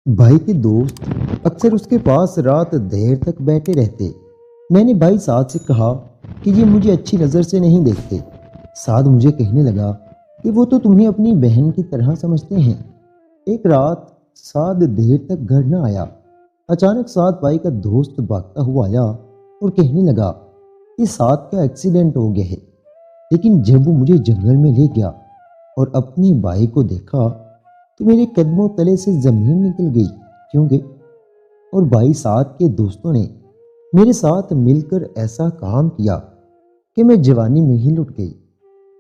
بھائی کے دوست اکثر اس کے پاس رات دیر تک بیٹھے رہتے۔ میں نے بھائی سعد سے کہا کہ یہ مجھے اچھی نظر سے نہیں دیکھتے۔ سعد مجھے کہنے لگا کہ وہ تو تمہیں اپنی بہن کی طرح سمجھتے ہیں۔ ایک رات سعد دیر تک گھر نہ آیا۔ اچانک سعد بھائی کا دوست بھاگتا ہوا آیا اور کہنے لگا کہ سعد کا ایکسیڈنٹ ہو گیا ہے۔ لیکن جب وہ مجھے جنگل میں لے گیا اور اپنے بھائی کو دیکھا تو میرے قدموں تلے سے زمین نکل گئی، کیونکہ اور بھائی سعد کے دوستوں نے میرے ساتھ مل کر ایسا کام کیا کہ میں جوانی میں ہی لٹ گئی،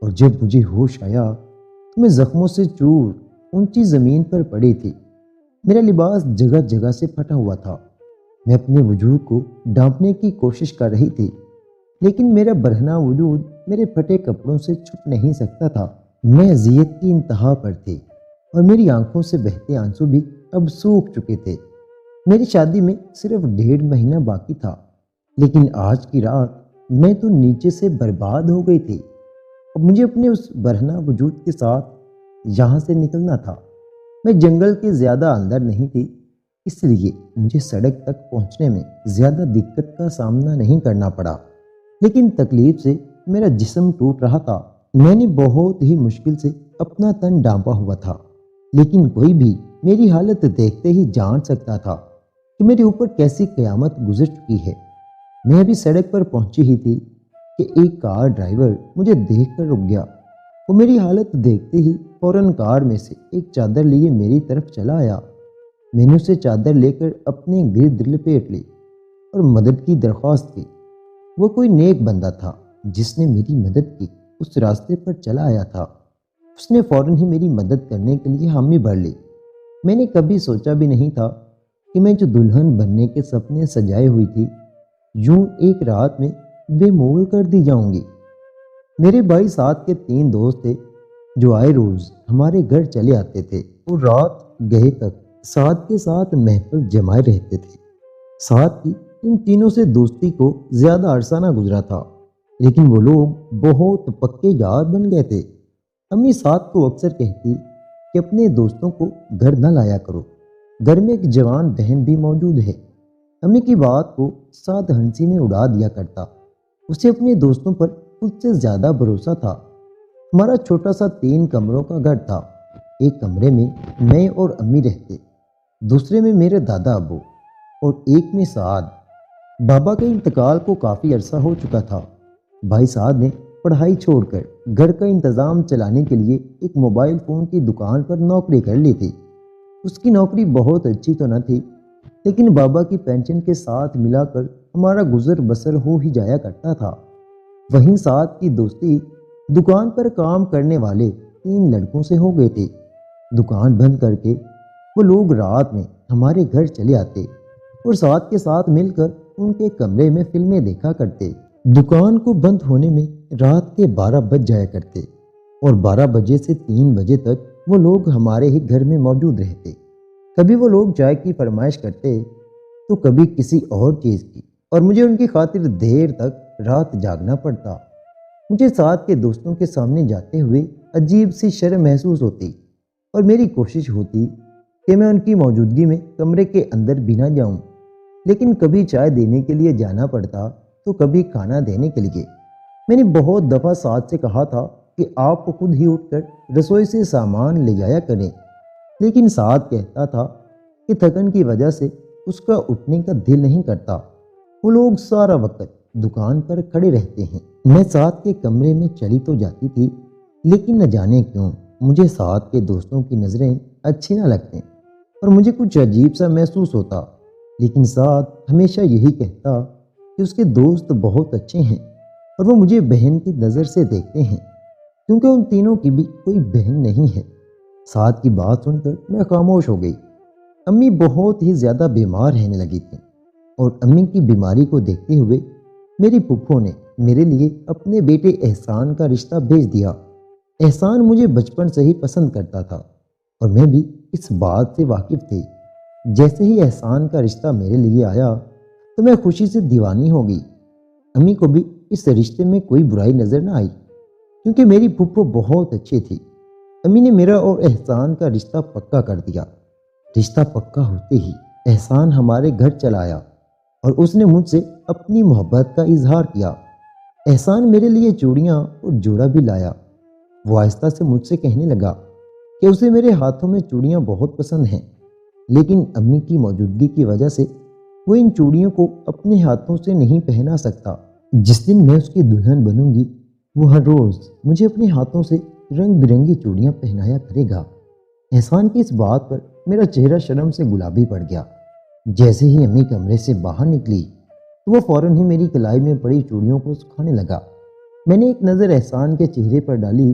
اور جب مجھے ہوش آیا تو میں زخموں سے چور اونچی زمین پر پڑی تھی۔ میرا لباس جگہ جگہ سے پھٹا ہوا تھا۔ میں اپنے وجود کو ڈھانپنے کی کوشش کر رہی تھی، لیکن میرا برہنہ وجود میرے پھٹے کپڑوں سے چھپ نہیں سکتا تھا۔ میں اذیت کی انتہا پر تھی اور میری آنکھوں سے بہتے آنسو بھی اب سوکھ چکے تھے۔ میری شادی میں صرف 1.5 مہینہ باقی تھا، لیکن آج کی رات میں تو نیچے سے برباد ہو گئی تھی۔ اب مجھے اپنے اس برہنہ وجود کے ساتھ یہاں سے نکلنا تھا۔ میں جنگل کے زیادہ اندر نہیں تھی، اس لیے مجھے سڑک تک پہنچنے میں زیادہ دقت کا سامنا نہیں کرنا پڑا، لیکن تکلیف سے میرا جسم ٹوٹ رہا تھا۔ میں نے بہت ہی مشکل سے اپنا تن ڈھانپا ہوا تھا، لیکن کوئی بھی میری حالت دیکھتے ہی جان سکتا تھا کہ میرے اوپر کیسی قیامت گزر چکی ہے۔ میں ابھی سڑک پر پہنچی ہی تھی کہ ایک کار ڈرائیور مجھے دیکھ کر رک گیا۔ وہ میری حالت دیکھتے ہی فوراً کار میں سے ایک چادر لیے میری طرف چلا آیا۔ میں نے اسے چادر لے کر اپنے گرد لپیٹ لی اور مدد کی درخواست کی۔ وہ کوئی نیک بندہ تھا جس نے میری مدد کی، اس راستے پر چلا آیا تھا۔ اس نے فوراً ہی میری مدد کرنے کے لیے حامی بھر لی۔ میں نے کبھی سوچا بھی نہیں تھا کہ میں جو دلہن بننے کے سپنے سجائے ہوئی تھی، یوں ایک رات میں بے مول کر دی جاؤں گی۔ میرے بھائی سعد کے 3 دوست تھے جو آئے روز ہمارے گھر چلے آتے تھے اور رات گئے تک سعد کے ساتھ محفل جمائے رہتے تھے۔ سعد کی ان تینوں سے دوستی کو زیادہ عرصہ نہ گزرا تھا، لیکن وہ لوگ بہت پکے یار بن گئے تھے۔ امی سعد کو اکثر کہتی کہ اپنے دوستوں کو گھر نہ لایا کرو، گھر میں ایک جوان بہن بھی موجود ہے۔ امی کی بات کو سعد ہنسی میں اڑا دیا کرتا۔ اسے اپنے دوستوں پر خود سے زیادہ بھروسہ تھا۔ ہمارا چھوٹا سا 3 کمروں کا گھر تھا۔ ایک کمرے میں میں اور امی رہتے، دوسرے میں میرے دادا ابو، اور ایک میں سعد۔ بابا کے انتقال کو کافی عرصہ ہو چکا تھا۔ بھائی سعد نے پڑھائی چھوڑ کر گھر کا انتظام چلانے کے لیے ایک موبائل فون کی دکان پر نوکری کر لی تھی۔ اس کی نوکری بہت اچھی تو نہ تھی، لیکن بابا کی پینشن کے ساتھ ملا کر ہمارا گزر بسر ہو ہی جایا کرتا تھا۔ وہیں سعد کی دوستی دکان پر کام کرنے والے 3 لڑکوں سے ہو گئی تھی۔ دکان بند کر کے وہ لوگ رات میں ہمارے گھر چلے آتے اور سعد کے ساتھ مل کر ان کے کمرے میں فلمیں دیکھا کرتے۔ دکان کو بند ہونے میں رات کے 12 بج جایا کرتے، اور 12 بجے سے 3 بجے تک وہ لوگ ہمارے ہی گھر میں موجود رہتے۔ کبھی وہ لوگ چائے کی فرمائش کرتے تو کبھی کسی اور چیز کی، اور مجھے ان کی خاطر دیر تک رات جاگنا پڑتا۔ مجھے سعد کے دوستوں کے سامنے جاتے ہوئے عجیب سی شرم محسوس ہوتی، اور میری کوشش ہوتی کہ میں ان کی موجودگی میں کمرے کے اندر بھی نہ جاؤں، لیکن کبھی چائے دینے کے لیے جانا پڑتا تو کبھی کھانا دینے کے لیے۔ میں نے بہت دفعہ سعد سے کہا تھا کہ آپ خود ہی اٹھ کر رسوئی سے سامان لے جایا کریں، لیکن سعد کہتا تھا کہ تھکن کی وجہ سے اس کا اٹھنے کا دل نہیں کرتا۔ وہ لوگ سارا وقت دکان پر کھڑے رہتے ہیں۔ میں سعد کے کمرے میں چلی تو جاتی تھی، لیکن نہ جانے کیوں مجھے سعد کے دوستوں کی نظریں اچھی نہ لگتیں اور مجھے کچھ عجیب سا محسوس ہوتا۔ لیکن سعد ہمیشہ یہی کہتا کہ اس کے دوست بہت اچھے ہیں اور وہ مجھے بہن کی نظر سے دیکھتے ہیں، کیونکہ ان تینوں کی بھی کوئی بہن نہیں ہے۔ سعد کی بات سن کر میں خاموش ہو گئی۔ امی بہت ہی زیادہ بیمار رہنے لگی تھیں، اور امی کی بیماری کو دیکھتے ہوئے میری پھپھو نے میرے لیے اپنے بیٹے احسان کا رشتہ بھیج دیا۔ احسان مجھے بچپن سے ہی پسند کرتا تھا، اور میں بھی اس بات سے واقف تھی۔ جیسے ہی احسان کا رشتہ میرے لیے آیا تو میں خوشی سے دیوانی ہو گئی۔ امی کو بھی اس رشتے میں کوئی برائی نظر نہ آئی، کیونکہ میری پھپھو بہت اچھی تھی۔ امی نے میرا اور احسان کا رشتہ پکا کر دیا۔ رشتہ پکا ہوتے ہی احسان ہمارے گھر چلا آیا اور اس نے مجھ سے اپنی محبت کا اظہار کیا۔ احسان میرے لیے چوڑیاں اور جوڑا بھی لایا۔ وہ آہستہ سے مجھ سے کہنے لگا کہ اسے میرے ہاتھوں میں چوڑیاں بہت پسند ہیں، لیکن امی کی موجودگی کی وجہ سے وہ ان چوڑیوں کو اپنے ہاتھوں سے نہیں پہنا سکتا۔ جس دن میں اس کی دلہن بنوں گی، وہ ہر روز مجھے اپنے ہاتھوں سے رنگ برنگی چوڑیاں پہنایا کرے گا۔ احسان کی اس بات پر میرا چہرہ شرم سے گلابی پڑ گیا۔ جیسے ہی امی کمرے سے باہر نکلی تو وہ فوراً ہی میری کلائی میں پڑی چوڑیوں کو سکھانے لگا۔ میں نے ایک نظر احسان کے چہرے پر ڈالی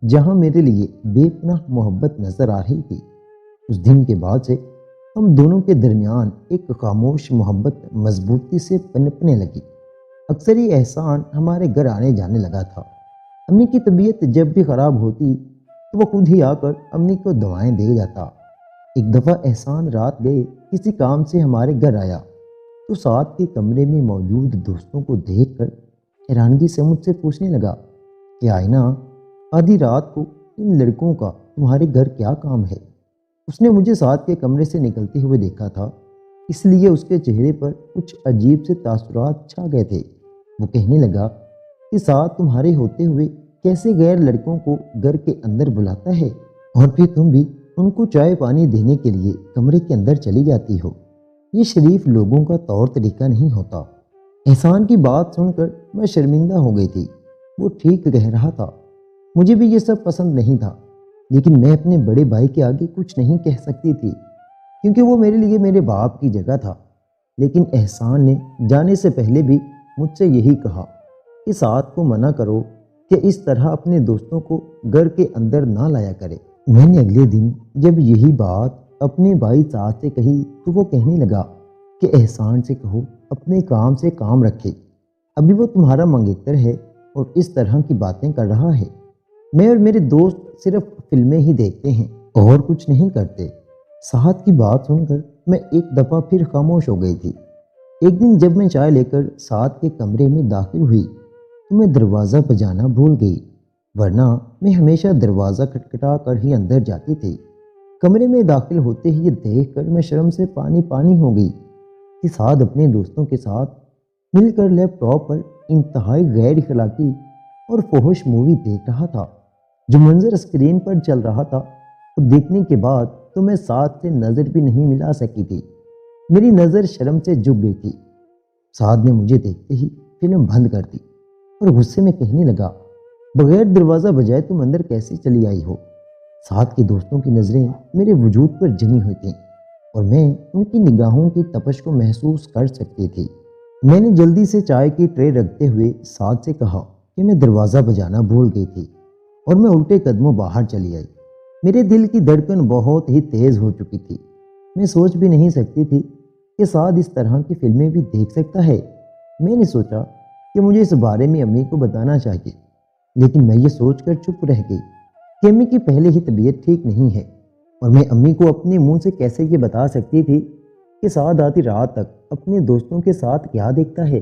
جہاں میرے لیے بے پناہ محبت نظر آ رہی تھی۔ اس دن کے بعد سے ہم دونوں کے درمیان ایک خاموش محبت مضبوطی سے پنپنے لگی۔ اکثر ہی احسان ہمارے گھر آنے جانے لگا تھا۔ امی کی طبیعت جب بھی خراب ہوتی تو وہ خود ہی آ کر امی کو دوائیں دے جاتا۔ ایک دفعہ احسان رات گئے کسی کام سے ہمارے گھر آیا تو ساتھ کے کمرے میں موجود دوستوں کو دیکھ کر حیرانگی سے مجھ سے پوچھنے لگا کہ آئینہ، آدھی رات کو ان لڑکوں کا تمہارے گھر کیا کام ہے؟ اس نے مجھے ساتھ کے کمرے سے نکلتے ہوئے دیکھا تھا، اس لیے اس کے چہرے پر کچھ عجیب سے تاثرات چھا گئے تھے۔ وہ کہنے لگا کہ ساتھ تمہارے ہوتے ہوئے کیسے غیر لڑکوں کو گھر کے اندر بلاتا ہے اور پھر تم بھی ان کو چائے پانی دینے کے لیے کمرے کے اندر چلی جاتی ہو۔ یہ شریف لوگوں کا طور طریقہ نہیں ہوتا۔ احسان کی بات سن کر میں شرمندہ ہو گئی تھی۔ وہ ٹھیک کہہ رہا تھا، مجھے بھی یہ سب پسند نہیں تھا، لیکن میں اپنے بڑے بھائی کے آگے کچھ نہیں کہہ سکتی تھی کیونکہ وہ میرے لیے میرے باپ کی جگہ تھا۔ لیکن احسان نے جانے سے پہلے بھی مجھ سے یہی کہا کہ ساتھ کو منع کرو کہ اس طرح اپنے دوستوں کو گھر کے اندر نہ لایا کرے۔ میں نے اگلے دن جب یہی بات اپنے بھائی ساتھ سے کہی تو وہ کہنے لگا کہ احسان سے کہو اپنے کام سے کام رکھے، ابھی وہ تمہارا منگیتر ہے اور اس طرح کی باتیں کر رہا ہے۔ میں اور میرے دوست صرف فلمیں ہی دیکھتے ہیں اور کچھ نہیں کرتے۔ ساتھ کی بات سن کر میں ایک دفعہ پھر خاموش ہو گئی تھی۔ ایک دن جب میں چائے لے کر ساتھ کے کمرے میں داخل ہوئی تو میں دروازہ بجانا بھول گئی، ورنہ میں ہمیشہ دروازہ کھٹکھٹا کر ہی اندر جاتی تھی۔ کمرے میں داخل ہوتے ہی یہ دیکھ کر میں شرم سے پانی پانی ہو گئی کہ سعد اپنے دوستوں کے ساتھ مل کر لیپ ٹاپ پر انتہائی غیر اخلاقی اور فحش مووی دیکھ رہا تھا۔ جو منظر اسکرین پر چل رہا تھا وہ دیکھنے کے بعد تو میں سعد سے نظر بھی نہیں ملا سکی تھی۔ میری نظر شرم سے جھک گئی تھی۔ سعد نے مجھے دیکھتے ہی فلم بند کر دی اور غصے میں کہنے لگا، بغیر دروازہ بجائے تم اندر کیسے چلی آئی ہو؟ سعد کے دوستوں کی نظریں میرے وجود پر جمی ہوئی تھیں اور میں ان کی نگاہوں کی تپش کو محسوس کر سکتی تھی۔ میں نے جلدی سے چائے کی ٹرے رکھتے ہوئے سعد سے کہا کہ میں دروازہ بجانا بھول گئی تھی اور میں الٹے قدموں باہر چلی آئی۔ میرے دل کی دھڑکن بہت ہی تیز ہو چکی تھی۔ میں سوچ بھی نہیں سکتی تھی کہ سعد اس طرح کی فلمیں بھی دیکھ سکتا ہے۔ میں نے سوچا کہ مجھے اس بارے میں امی کو بتانا چاہیے، لیکن میں یہ سوچ کر چپ رہ گئی کہ امی کی پہلے ہی طبیعت ٹھیک نہیں ہے اور میں امی کو اپنے منہ سے کیسے یہ بتا سکتی تھی کہ سعد آدھی رات تک اپنے دوستوں کے ساتھ کیا دیکھتا ہے۔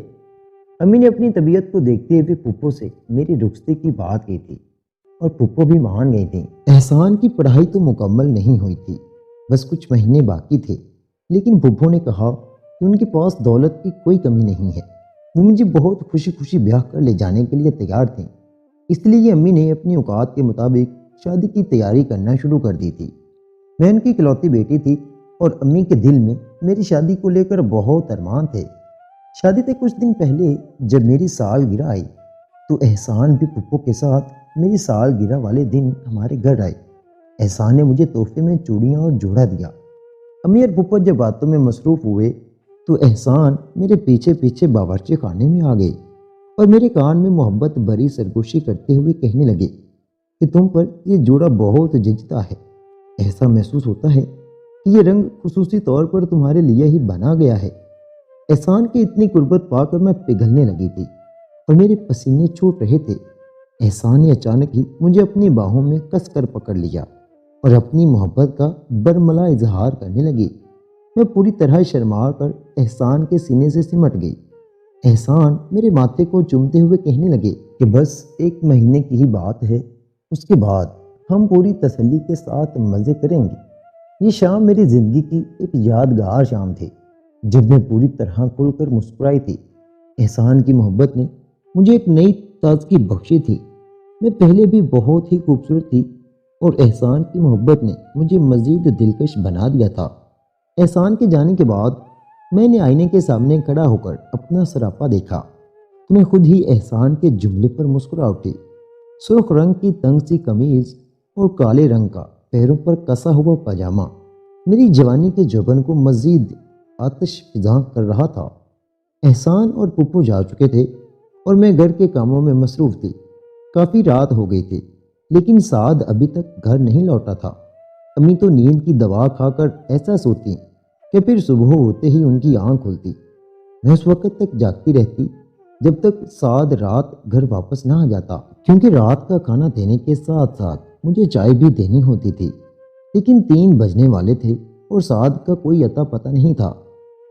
امی نے اپنی طبیعت کو دیکھتے ہوئے پھپھو سے میری رخصتی کی بات کی تھی اور پھپھو بھی مان گئی تھی۔ احسان کی پڑھائی تو مکمل نہیں ہوئی تھی، بس کچھ مہینے باقی تھے، لیکن پھپھو نے کہا کہ ان کے پاس دولت کی کوئی کمی نہیں ہے۔ وہ مجھے بہت خوشی خوشی بیاہ کر لے جانے کے لیے تیار تھیں، اس لیے امی نے اپنی اوقات کے مطابق شادی کی تیاری کرنا شروع کر دی تھی۔ میں ان کی اکلوتی بیٹی تھی اور امی کے دل میں میری شادی کو لے کر بہت ارمان تھے۔ شادی سے کچھ دن پہلے جب میری سالگرہ آئی تو احسان بھی پھپھو کے ساتھ میری سالگرہ والے دن ہمارے گھر آئے۔ احسان نے مجھے تحفے میں چوڑیاں اور جوڑا دیا۔ امی اور پھپھو جب باتوں میں مصروف ہوئے تو احسان میرے پیچھے پیچھے باورچی خانے میں آ گئے اور میرے کان میں محبت بھری سرگوشی کرتے ہوئے کہنے لگے کہ تم پر یہ جوڑا بہت جچتا ہے، ایسا محسوس ہوتا ہے کہ یہ رنگ خصوصی طور پر تمہارے لیے ہی بنا گیا ہے۔ احسان کی اتنی قربت پا کر میں پگھلنے لگی تھی اور میرے پسینے چھوٹ رہے تھے۔ احسان نے اچانک ہی مجھے اپنی باہوں میں کس کر پکڑ لیا اور اپنی محبت کا برملا اظہار کرنے لگی۔ میں پوری طرح شرما کر احسان کے سینے سے سمٹ گئی۔ احسان میرے ماتھے کو چومتے ہوئے کہنے لگے کہ بس 1 مہینے کی ہی بات ہے، اس کے بعد ہم پوری تسلی کے ساتھ مزے کریں گے۔ یہ شام میری زندگی کی ایک یادگار شام تھی جب میں پوری طرح کھل کر مسکرائی تھی۔ احسان کی محبت نے مجھے ایک نئی تازگی بخشی تھی۔ میں پہلے بھی بہت ہی خوبصورت تھی اور احسان کی محبت نے مجھے مزید دلکش بنا دیا تھا۔ احسان کے جانے کے بعد میں نے آئینے کے سامنے کھڑا ہو کر اپنا سراپا دیکھا تو میں خود ہی احسان کے جملے پر مسکرا اٹھی۔ سرخ رنگ کی تنگ سی قمیض اور کالے رنگ کا پیروں پر کسا ہوا پاجامہ میری جوانی کے جوبن کو مزید آتش فزاں کر رہا تھا۔ احسان اور پپو جا چکے تھے اور میں گھر کے کاموں میں مصروف تھی۔ کافی رات ہو گئی تھی لیکن سعد ابھی تک گھر نہیں لوٹا تھا۔ امی تو نیند کی دوا کھا کر ایسا سوتی کہ پھر صبح ہوتے ہی ان کی آنکھ کھلتی۔ میں اس وقت تک جاگتی رہتی جب تک سعد رات گھر واپس نہ آ جاتا، کیونکہ رات کا کھانا دینے کے ساتھ ساتھ مجھے چائے بھی دینی ہوتی تھی۔ لیکن 3 بجنے والے تھے اور سعد کا کوئی اتا پتہ نہیں تھا۔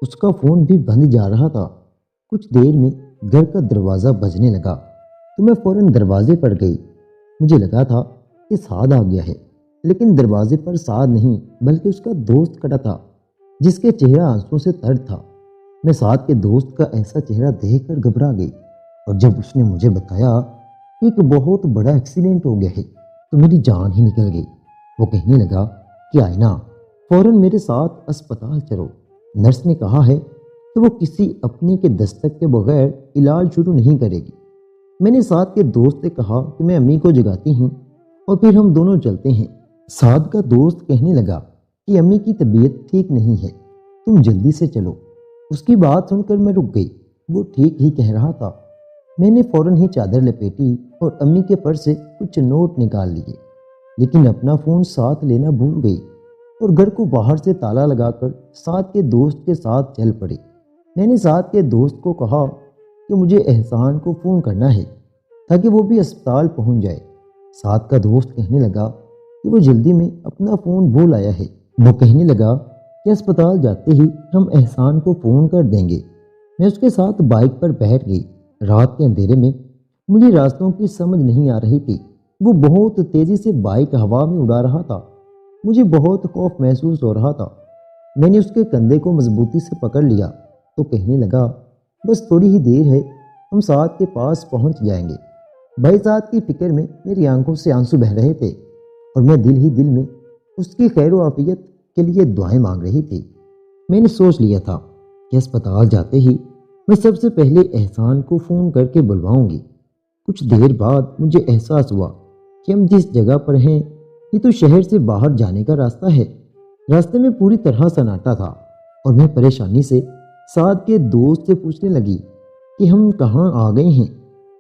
اس کا فون بھی بند جا رہا تھا۔ کچھ دیر میں گھر کا دروازہ بجنے لگا تو میں فوراً دروازے پر گئی۔ مجھے لگا تھا کہ سعد آ گیا ہے، لیکن دروازے پر سعد نہیں بلکہ اس کا دوست کھڑا تھا جس کے چہرہ آنسوں سے تر تھا۔ میں سعد کے دوست کا ایسا چہرہ دیکھ کر گھبرا گئی اور جب اس نے مجھے بتایا کہ ایک بہت بڑا ایکسیڈنٹ ہو گیا ہے تو میری جان ہی نکل گئی۔ وہ کہنے لگا کہ آئینہ فوراً میرے ساتھ اسپتال چلو۔ نرس نے کہا ہے کہ وہ کسی اپنے کے دستک کے بغیر علاج شروع نہیں کرے گی۔ میں نے سعد کے دوست سے کہا کہ میں امی کو جگاتی ہوں اور پھر ہم دونوں چلتے ہیں۔ سعد کا دوست کہنے لگا کہ امی کی طبیعت ٹھیک نہیں ہے، تم جلدی سے چلو۔ اس کی بات سن کر میں رک گئی۔ وہ ٹھیک ہی کہہ رہا تھا۔ میں نے فوراً ہی چادر لپیٹی اور امی کے پرس سے کچھ نوٹ نکال لیے، لیکن اپنا فون ساتھ لینا بھول گئی اور گھر کو باہر سے تالا لگا کر سعد کے دوست کے ساتھ چل پڑی۔ میں نے سعد کے دوست کو کہا کہ مجھے احسان کو فون کرنا ہے تاکہ وہ بھی اسپتال پہنچ جائے۔ سعد کا دوست کہنے لگا کہ وہ جلدی میں اپنا فون بھول آیا ہے۔ وہ کہنے لگا کہ اسپتال جاتے ہی ہم احسان کو فون کر دیں گے۔ میں اس کے ساتھ بائک پر بیٹھ گئی۔ رات کے اندھیرے میں مجھے راستوں کی سمجھ نہیں آ رہی تھی۔ وہ بہت تیزی سے بائک ہوا میں اڑا رہا تھا۔ مجھے بہت خوف محسوس ہو رہا تھا۔ میں نے اس کے کندھے کو مضبوطی سے پکڑ لیا تو کہنے لگا بس تھوڑی ہی دیر ہے، ہم سعد کے پاس پہنچ جائیں گے۔ بھائی سعد کی فکر میں میری آنکھوں سے آنسو بہہ رہے تھے اور میں دل ہی دل میں اس کی خیر و عافیت کے لیے دعائیں مانگ رہی تھی۔ میں نے سوچ لیا تھا کہ اسپتال جاتے ہی میں سب سے پہلے احسان کو فون کر کے بلواؤں گی۔ کچھ دیر بعد مجھے احساس ہوا کہ ہم جس جگہ پر ہیں یہ تو شہر سے باہر جانے کا راستہ ہے۔ راستے میں پوری طرح سناٹا تھا اور میں پریشانی سے سعد کے دوست سے پوچھنے لگی کہ ہم کہاں آ گئے ہیں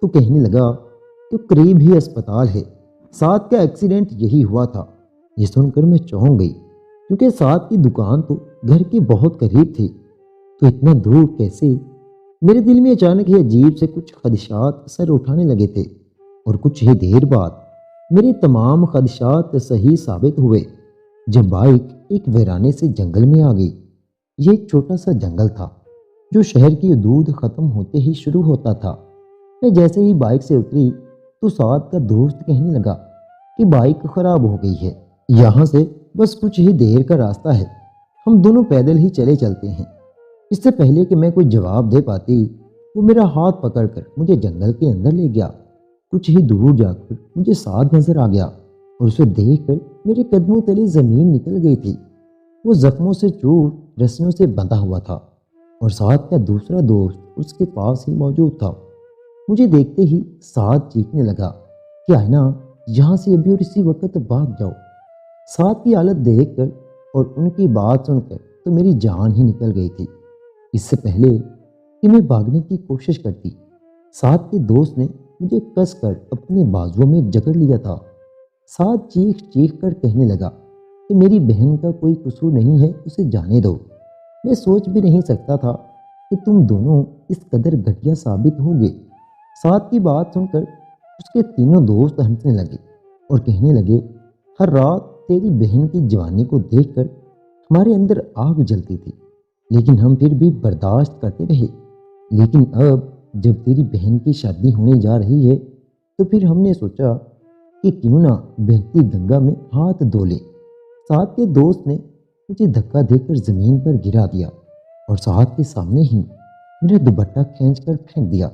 تو کہنے لگا کہ قریب ہی اسپتال ہے، سعد کا ایکسیڈنٹ یہی ہوا تھا۔ یہ سن کر میں چونک گئی کیونکہ سعد کی دکان تو گھر کے بہت قریب تھی، تو اتنا دور کیسے؟ میرے دل میں اچانک ہی عجیب سے کچھ خدشات سر اٹھانے لگے تھے اور کچھ ہی دیر بعد میرے تمام خدشات صحیح ثابت ہوئے جب بائک ایک ویرانے سے جنگل میں آ گئی۔ یہ ایک چھوٹا سا جنگل تھا جو شہر کی حدود ختم ہوتے ہی شروع ہوتا تھا۔ میں جیسے ہی بائک سے اتری تو سعد کا دوست کہنے لگا کہ بائک خراب ہو گئی ہے، یہاں سے بس کچھ ہی دیر کا راستہ ہے، ہم دونوں پیدل ہی چلے چلتے ہیں۔ اس سے پہلے کہ میں کوئی جواب دے پاتی وہ میرا ہاتھ پکڑ کر مجھے جنگل کے اندر لے گیا۔ کچھ ہی دور جا کر مجھے سعد نظر آ گیا اور اسے دیکھ کر میرے قدموں تلے زمین نکل گئی تھی۔ وہ زخموں سے چور رسیوں سے بندھا ہوا تھا اور سعد کا دوسرا دوست اس کے پاس ہی موجود تھا۔ مجھے دیکھتے ہی سعد چیخنے لگا کہ آئینہ یہاں سے ابھی اور اسی وقت بھاگ جاؤ۔ سعد کی حالت دیکھ کر اور ان کی بات سن کر تو میری جان ہی نکل گئی تھی۔ اس سے پہلے کہ میں بھاگنے کی کوشش کرتی، سعد کے دوست نے مجھے کس کر اپنے بازوؤں میں جکڑ لیا تھا۔ سعد چیخ چیخ کر کہنے لگا کہ میری بہن کا کوئی قصور نہیں ہے، اسے جانے دو۔ میں سوچ بھی نہیں سکتا تھا کہ تم دونوں اس قدر گھٹیا ثابت ہوگے۔ سعد کی بات سن کر اس کے تینوں دوست ہنسنے لگے اور کہنے لگے ہر رات تیری بہن کی جوانی کو دیکھ کر ہمارے اندر آگ جلتی تھی، لیکن ہم پھر بھی برداشت کرتے رہے، لیکن اب جب تیری بہن کی شادی ہونے جا رہی ہے تو پھر ہم نے سوچا کہ کیوں نہ بہتی گنگا میں ہاتھ دھو لیں۔ سعد کے دوست نے مجھے دھکا دے کر زمین پر گرا دیا اور سعاد کے سامنے ہی میرا دوپٹہ کھینچ کر پھینک دیا۔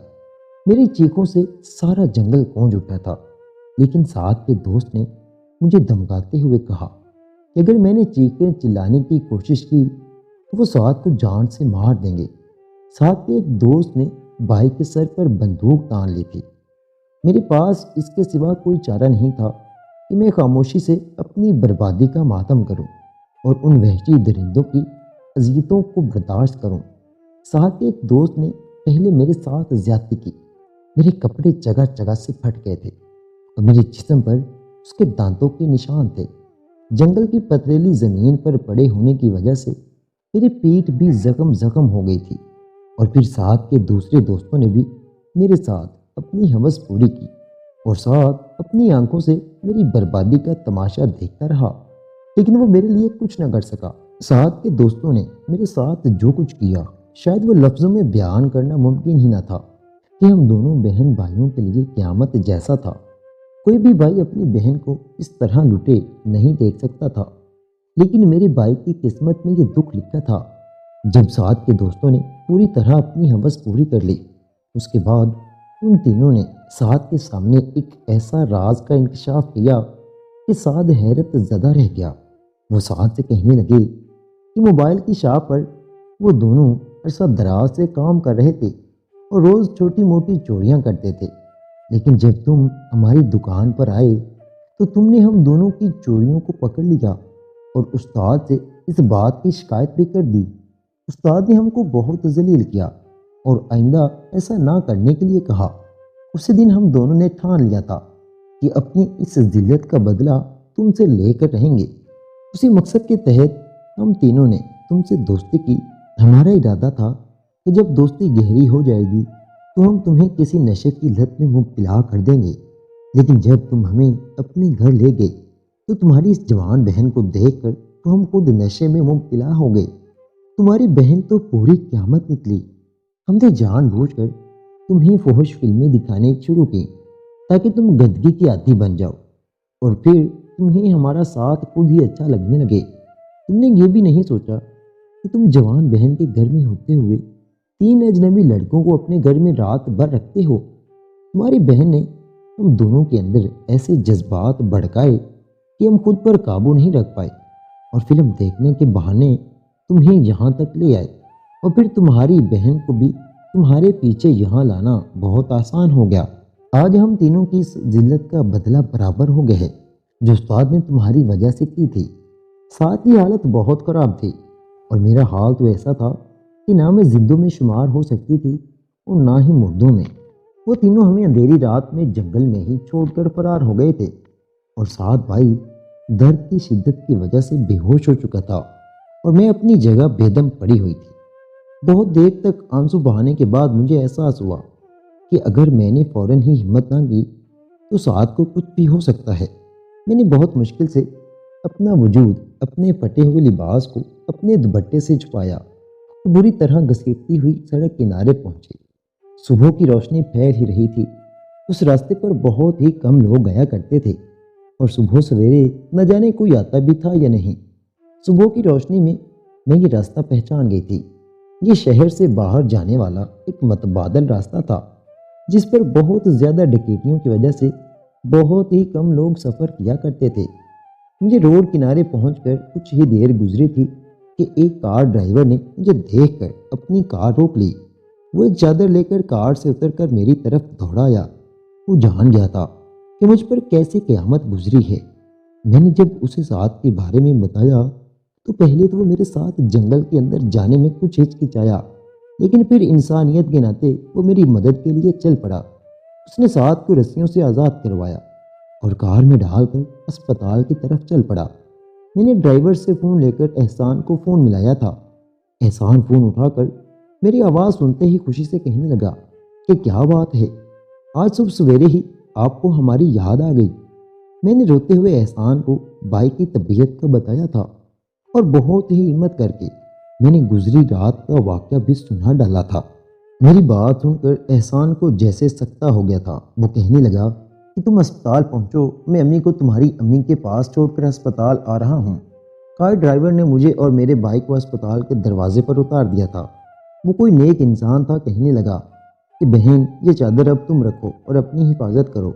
میری چیخوں سے سارا جنگل گونج اٹھا تھا، لیکن سعاد کے دوست نے مجھے دھمکاتے ہوئے کہا کہ اگر میں نے چیخیں چلانے کی کوشش کی تو وہ سعاد کو جان سے مار دیں گے۔ سعاد کے ایک دوست نے بھائی کے سر پر بندوق تان لی تھی۔ میرے پاس اس کے سوا کوئی چارہ نہیں تھا کہ میں خاموشی سے اپنی بربادی کا ماتم کروں اور ان وحشی درندوں کی اذیتوں کو برداشت کروں۔ سعاد کے ایک دوست نے پہلے میرے ساتھ زیادتی کی۔ میرے کپڑے جگہ جگہ سے پھٹ گئے تھے اور میرے جسم پر اس کے دانتوں کے نشان تھے۔ جنگل کی پتریلی زمین پر پڑے ہونے کی وجہ سے میری پیٹھ بھی زخم زخم ہو گئی تھی، اور پھر سعاد کے دوسرے دوستوں نے بھی میرے ساتھ اپنی ہوس پوری کی، اور سعاد اپنی آنکھوں سے میری بربادی کا تماشا دیکھتا رہا، لیکن وہ میرے لیے کچھ نہ کر سکا۔ سعاد کے دوستوں نے میرے ساتھ جو کچھ کیا شاید وہ لفظوں میں بیان کرنا ممکن ہی نہ تھا کہ ہم دونوں بہن بھائیوں کے لیے قیامت جیسا تھا۔ کوئی بھی بھائی اپنی بہن کو اس طرح لٹے نہیں دیکھ سکتا تھا، لیکن میرے بھائی کی قسمت میں یہ دکھ لکھا تھا۔ جب سعاد کے دوستوں نے پوری طرح اپنی ہوس پوری کر لی، اس کے بعد ان تینوں نے سعاد کے سامنے ایک ایسا راز کا انکشاف کیا کہ سعاد حیرت زدہ رہ گیا۔ وہ سعاد سے کہنے لگے کہ موبائل کی شاپ پر وہ دونوں عرصہ دراز سے کام کر رہے تھے اور روز چھوٹی موٹی چوریاں کرتے تھے، لیکن جب تم ہماری دکان پر آئے تو تم نے ہم دونوں کی چوریوں کو پکڑ لیا اور استاد سے اس بات کی شکایت بھی کر دی۔ استاد نے ہم کو بہت ذلیل کیا اور آئندہ ایسا نہ کرنے کے لیے کہا۔ اسی دن ہم دونوں نے ٹھان لیا تھا کہ اپنی اس ذلت کا بدلہ تم سے لے کر رہیں گے۔ اسی مقصد کے تحت ہم تینوں نے تم سے دوستی کی۔ ہمارا ارادہ تھا کہ جب دوستی گہری ہو جائے گی تو ہم تمہیں کسی نشے کی لت میں مبتلا کر دیں گے، لیکن جب تم ہمیں اپنے گھر لے گئے تو تمہاری اس جوان بہن کو دیکھ کر تو ہم خود نشے میں مبتلا ہو گئے۔ تمہاری بہن تو پوری قیامت نکلی۔ ہم نے جان بوجھ کر تمہیں فحش فلمیں دکھانے شروع کی تاکہ تم گدگی کے عادی بن جاؤ، اور پھر تمہیں ہمارا ساتھ خود ہی اچھا لگنے لگے۔ تم نے یہ بھی نہیں سوچا کہ تم جوان بہن کے گھر میں ہوتے ہوئے 3 اجنبی لڑکوں کو اپنے گھر میں رات بھر رکھتے ہو۔ تمہاری بہن نے ہم دونوں کے اندر ایسے جذبات بھڑکائے کہ ہم خود پر قابو نہیں رکھ پائے، اور فلم دیکھنے کے بہانے تمہیں یہاں تک لے آئے، اور پھر تمہاری بہن کو بھی تمہارے پیچھے یہاں لانا بہت آسان ہو گیا۔ آج ہم تینوں کی اس ذلت کا بدلہ برابر ہو گیا ہے جو استاد نے تمہاری وجہ سے کی تھی۔ ساتھ کی حالت بہت خراب تھی، اور میرا حال تو ایسا تھا کہ نہ میں زندوں میں شمار ہو سکتی تھی اور نہ ہی مردوں میں۔ وہ تینوں ہمیں اندھیری رات میں جنگل میں ہی چھوڑ کر فرار ہو گئے تھے، اور سعد بھائی درد کی شدت کی وجہ سے بے ہوش ہو چکا تھا اور میں اپنی جگہ بے دم پڑی ہوئی تھی۔ بہت دیر تک آنسو بہانے کے بعد مجھے احساس ہوا کہ اگر میں نے فوراً ہی ہمت نہ کی تو سعد کو کچھ بھی ہو سکتا ہے۔ میں نے بہت مشکل سے اپنا وجود اپنے پھٹے ہوئے لباس کو اپنے دوپٹے سے چھپایا اور بری طرح گھسیٹتی ہوئی سڑک کنارے پہنچی۔ صبح کی روشنی پھیل ہی رہی تھی۔ اس راستے پر بہت ہی کم لوگ گیا کرتے تھے، اور صبح سویرے نہ جانے کوئی آتا بھی تھا یا نہیں۔ صبح کی روشنی میں یہ راستہ پہچان گئی تھی۔ یہ شہر سے باہر جانے والا ایک متبادل راستہ تھا جس پر بہت زیادہ ڈکیتیوں کی وجہ سے بہت ہی کم لوگ سفر کیا کرتے تھے۔ مجھے روڈ کنارے پہنچ کر کچھ ہی دیر گزری تھی کہ ایک کار ڈرائیور نے مجھے دیکھ کر اپنی کار روک لی۔ وہ ایک چادر لے کر کار سے اتر کر میری طرف دوڑا آیا۔ وہ جان گیا تھا کہ مجھ پر کیسے قیامت گزری ہے۔ میں نے جب اسے ساتھ کے بارے میں بتایا تو پہلے تو وہ میرے ساتھ جنگل کے اندر جانے میں کچھ ہچکچایا، لیکن پھر انسانیت کے ناطے وہ میری مدد کے لیے چل پڑا۔ اس نے ساتھ کو رسیوں سے آزاد کروایا اور کار میں ڈال کر اسپتال کی طرف چل پڑا۔ میں نے ڈرائیور سے فون لے کر احسان کو فون ملایا تھا۔ احسان فون اٹھا کر میری آواز سنتے ہی خوشی سے کہنے لگا کہ کیا بات ہے، آج صبح سویرے ہی آپ کو ہماری یاد آ گئی۔ میں نے روتے ہوئے احسان کو بھائی کی طبیعت کا بتایا تھا، اور بہت ہی ہمت کر کے میں نے گزری رات کا واقعہ بھی سنا ڈالا تھا۔ میری بات سن کر احسان کو جیسے سکتہ ہو گیا تھا۔ وہ کہنے لگا کہ تم اسپتال پہنچو، میں امی کو تمہاری امی کے پاس چھوڑ کر اسپتال آ رہا ہوں۔ کار ڈرائیور نے مجھے اور میرے بھائی کو اسپتال کے دروازے پر اتار دیا تھا۔ وہ کوئی نیک انسان تھا، کہنے لگا کہ بہن یہ چادر اب تم رکھو اور اپنی حفاظت کرو۔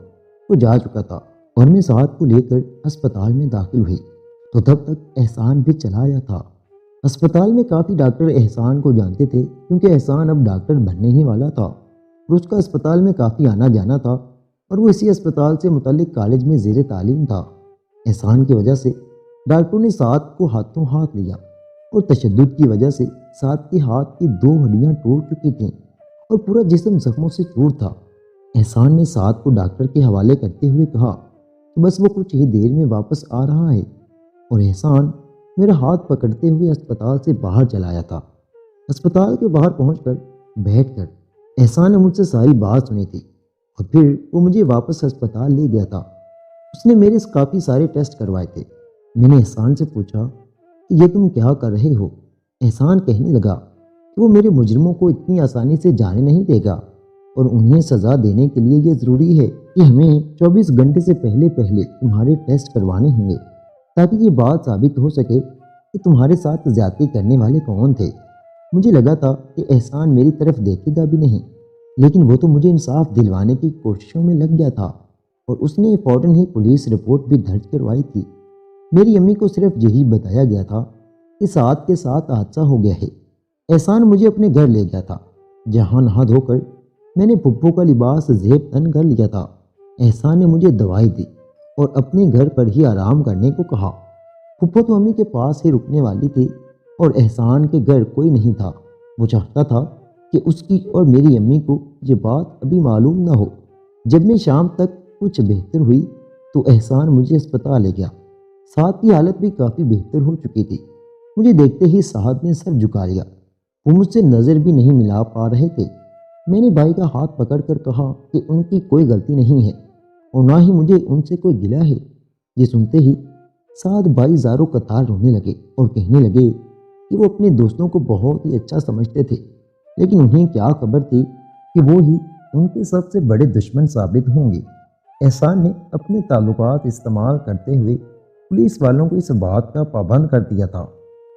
وہ جا چکا تھا اور میں سعاد کو لے کر اسپتال میں داخل ہوئی تو تب تک احسان بھی چلا آیا تھا۔ اسپتال میں کافی ڈاکٹر احسان کو جانتے تھے کیونکہ احسان اب ڈاکٹر بننے ہی والا تھا اور اس کا اسپتال میں کافی آنا جانا تھا اور وہ اسی اسپتال سے متعلق کالج میں زیر تعلیم تھا۔ احسان کی وجہ سے ڈاکٹروں نے سعاد کو ہاتھوں ہاتھ لیا اور تشدد کی وجہ سے سعاد کے ہاتھ کی 2 ہڈیاں ٹوٹ چکی تھیں اور پورا جسم زخموں سے چور تھا۔ احسان نے سعاد کو ڈاکٹر کے حوالے کرتے ہوئے کہا کہ بس وہ کچھ ہی دیر میں واپس آ رہا ہے، اور احسان میرا ہاتھ پکڑتے ہوئے اسپتال سے باہر چلا آیا تھا۔ اسپتال کے باہر پہنچ کر بیٹھ کر احسان نے مجھ سے ساری بات سنی تھی اور پھر وہ مجھے واپس اسپتال لے گیا تھا۔ اس نے میرے کافی سارے ٹیسٹ کروائے تھے۔ میں نے احسان سے پوچھا کہ یہ تم کیا کر رہے ہو؟ احسان کہنے لگا کہ وہ میرے مجرموں کو اتنی آسانی سے جانے نہیں دے گا اور انہیں سزا دینے کے لیے یہ ضروری ہے کہ ہمیں 24 گھنٹے سے پہلے تمہارے ٹیسٹ کروانے ہوں گے تاکہ یہ بات ثابت ہو سکے کہ تمہارے ساتھ زیادتی کرنے والے کون تھے۔ مجھے لگا تھا کہ احسان میری طرف دیکھے گا بھی نہیں، لیکن وہ تو مجھے انصاف دلوانے کی کوششوں میں لگ گیا تھا اور اس نے فوراً ہی پولیس رپورٹ بھی درج کروائی تھی۔ میری امی کو صرف یہی بتایا گیا تھا کہ سعاد کے ساتھ حادثہ ہو گیا ہے۔ احسان مجھے اپنے گھر لے گیا تھا جہاں نہا دھو کر میں نے پھپھو کا لباس زیب تن کر لیا تھا۔ احسان نے مجھے دوائی دی اور اپنے گھر پر ہی آرام کرنے کو کہا۔ پھپھو تو امی کے پاس ہی رکنے والی تھی اور احسان کے گھر کوئی نہیں تھا۔ وہ چاہتا تھا کہ اس کی اور میری امی کو یہ بات ابھی معلوم نہ ہو۔ جب میں شام تک کچھ بہتر ہوئی تو احسان مجھے اسپتال لے گیا۔ سعاد کی حالت بھی کافی بہتر ہو چکی تھی۔ مجھے دیکھتے ہی سعاد نے سر جھکا لیا۔ وہ مجھ سے نظر بھی نہیں ملا پا رہے تھے۔ میں نے بھائی کا ہاتھ پکڑ کر کہا کہ ان کی کوئی غلطی نہیں ہے اور نہ ہی مجھے ان سے کوئی گلہ ہے۔ یہ سنتے ہی سعاد بھائی زاروں قطار رونے لگے اور کہنے لگے کہ وہ اپنے دوستوں کو بہت ہی اچھا سمجھتے تھے، لیکن انہیں کیا خبر تھی کہ وہ ہی ان کے سب سے بڑے دشمن ثابت ہوں گے۔ احسان نے اپنے تعلقات استعمال کرتے ہوئے پولیس والوں کو اس بات کا پابند کر دیا تھا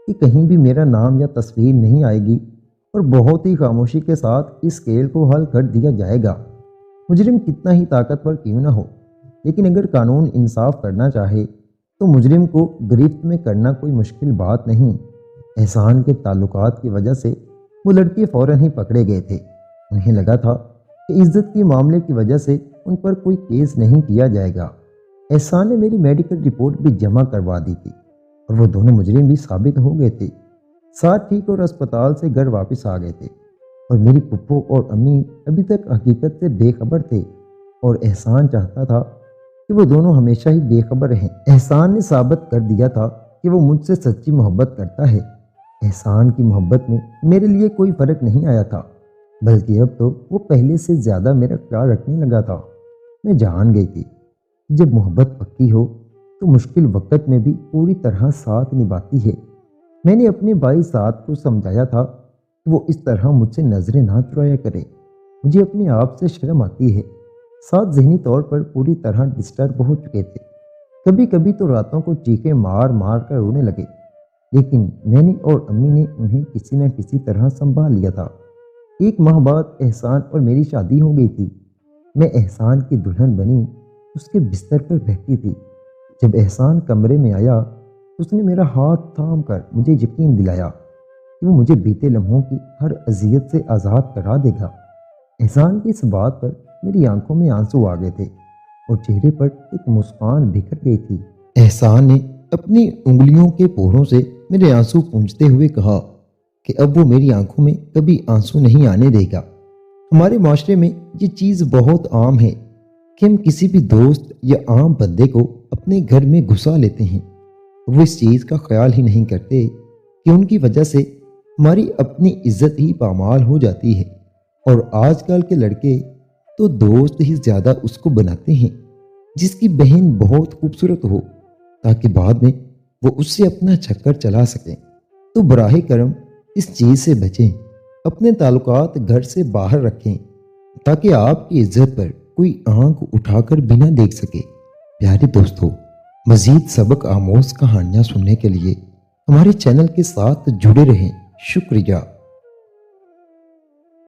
کہ کہیں بھی میرا نام یا تصویر نہیں آئے گی اور بہت ہی خاموشی کے ساتھ اس کھیل کو حل کر دیا جائے گا۔ مجرم کتنا ہی طاقتور کیوں نہ ہو، لیکن اگر قانون انصاف کرنا چاہے تو مجرم کو گرفت میں کرنا کوئی مشکل بات نہیں۔ احسان کے تعلقات کی وجہ سے وہ لڑکے فوراً ہی پکڑے گئے تھے۔ انہیں لگا تھا کہ عزت کے معاملے کی وجہ سے ان پر کوئی کیس نہیں کیا جائے گا۔ احسان نے میری میڈیکل رپورٹ بھی جمع کروا دی تھی اور وہ دونوں مجرم بھی ثابت ہو گئے تھے۔ ساتھ ٹھیک اور اسپتال سے گھر واپس آ گئے تھے اور میری پھپھو اور امی ابھی تک حقیقت سے بے خبر تھے اور احسان چاہتا تھا کہ وہ دونوں ہمیشہ ہی بے خبر رہیں۔ احسان نے ثابت کر دیا تھا کہ وہ مجھ سے سچی محبت کرتا ہے۔ احسان کی محبت میں میرے لیے کوئی فرق نہیں آیا تھا، بلکہ اب تو وہ پہلے سے زیادہ میرا خیال رکھنے لگا تھا۔ میں جان گئی تھی جب محبت پکی ہو تو مشکل وقت میں بھی پوری طرح ساتھ نبھاتی ہے۔ میں نے اپنے بھائی سعاد کو سمجھایا تھا کہ وہ اس طرح مجھ سے نظریں نہ چرایا کرے، مجھے اپنے آپ سے شرم آتی ہے۔ سعاد ذہنی طور پر پوری طرح ڈسٹرب ہو چکے تھے۔ کبھی کبھی تو راتوں کو چیخیں مار مار کر رونے لگے، لیکن میں نے اور امی نے انہیں کسی نہ کسی طرح سنبھال لیا تھا۔ 1 ماہ بعد احسان اور میری شادی ہو گئی تھی۔ میں احسان کی دلہن بنی اس کے بستر پر بیٹھی تھی۔ جب احسان کمرے میں آیا اس نے میرا ہاتھ تھام کر مجھے یقین دلایا کہ وہ مجھے بیتے لمحوں کی ہر اذیت سے آزاد کرا دے گا۔ احسان کی اس بات پر میری آنکھوں میں آنسو آ گئے تھے اور چہرے پر ایک مسکان بکھر گئی تھی۔ احسان نے اپنی انگلیوں کے پوروں سے میرے آنسو پونچھتے ہوئے کہا کہ اب وہ میری آنکھوں میں کبھی آنسو نہیں آنے دے گا۔ ہمارے معاشرے میں یہ چیز بہت عام ہے کہ ہم کسی بھی دوست یا عام بندے کو اپنے گھر میں گھسا لیتے ہیں، وہ اس چیز کا خیال ہی نہیں کرتے کہ ان کی وجہ سے ہماری اپنی عزت ہی پامال ہو جاتی ہے۔ اور آج کل کے لڑکے تو دوست ہی زیادہ اس کو بناتے ہیں جس کی بہن بہت خوبصورت ہو تاکہ بعد میں وہ اس سے اپنا چکر چلا سکیں۔ تو براہ کرم اس چیز سے بچیں، اپنے تعلقات گھر سے باہر رکھیں تاکہ آپ کی عزت پر کوئی آنکھ اٹھا کر بھی نہ دیکھ سکے۔ پیارے دوستو، مزید سبق آموز کہانیاں سننے کے لیے ہمارے چینل کے ساتھ جڑے رہیں۔ شکریہ۔